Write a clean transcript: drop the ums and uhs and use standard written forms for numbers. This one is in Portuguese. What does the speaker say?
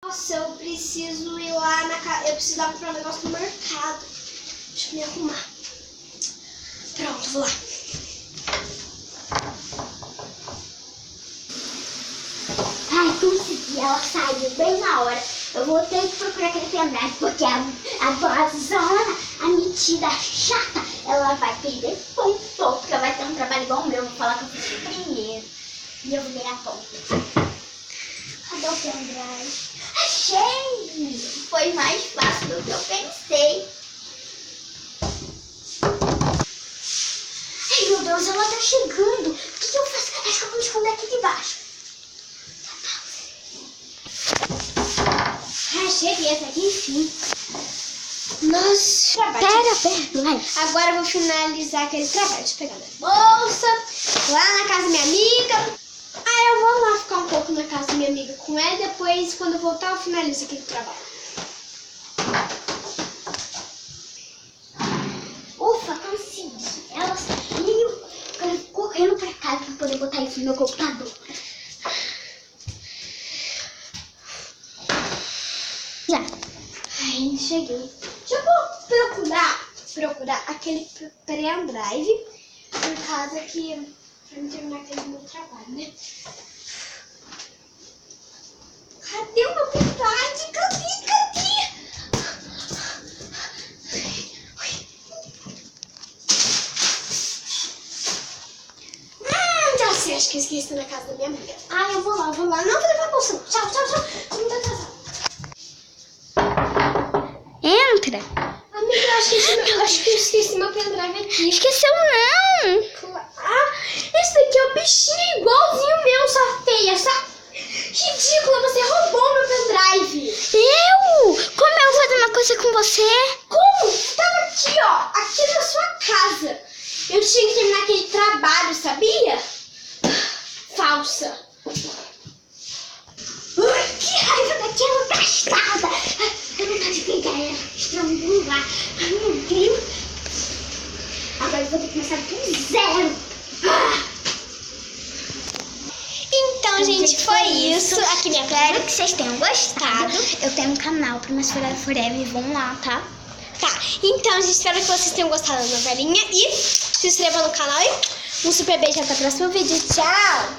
Nossa, eu preciso ir lá na casa. Eu preciso lá comprar um negócio no mercado. Deixa eu me arrumar. Pronto, vou lá. Ai, consegui. Ela saiu bem na hora. Eu vou ter que procurar aquele pendrive, porque a boazona, a metida chata, ela vai perder ponto, porque ela vai ter um trabalho igual o meu. Eu vou falar que eu fiz primeiro. E eu vou ganhar ponto. Cadê o pendrive? Achei! Foi mais fácil do que eu pensei. Ai, meu Deus, ela tá chegando. O que eu faço? Acho que eu vou me esconder aqui debaixo. Ah, cheguei até aqui, enfim. Nossa, Pera, vai. agora eu vou finalizar aquele trabalho. Deixa eu pegar minha bolsa. Lá na casa da minha amiga. Aí eu vou lá ficar um pouco na casa da minha amiga com ela. Depois, quando eu voltar, eu finalizo aquele trabalho. Ufa, consegui. Ela saiu. Agora eu vou correndo pra casa pra poder botar isso no meu computador. Já. Ai, cheguei. Deixa eu procurar aquele pendrive. Por causa que... pra me terminar aquele meu trabalho, né? Cadê o meu pendrive? Cadê? Já sei, acho que eu esqueci na casa da minha amiga. Ah, eu vou lá. Não vou levar a bolsa. Tchau. Não tá atrasado. Entra. Amiga, acho que eu esqueci meu pendrive aqui. Esqueceu não. Ah, esse daqui é o bichinho igualzinho meu, sua feia, ridícula, você roubou meu pendrive. Eu? Como eu vou fazer uma coisa com você? Como? Tava aqui, ó, aqui na sua casa. Eu tinha que terminar aquele trabalho, sabia? Falsa. Ai, que raiva daquela bastarda. Eu não tô de pegar ela, estrangular. Ai, meu Deus. Agora eu vou ter que começar do zero. Então, gente, foi isso. Aqui minha Espero cara. que vocês tenham gostado. Eu tenho um canal para mais Forever. Vão lá, tá? Tá, então, gente, espero que vocês tenham gostado da novelinha. E se inscreva no canal e um super beijo até o próximo vídeo. Tchau!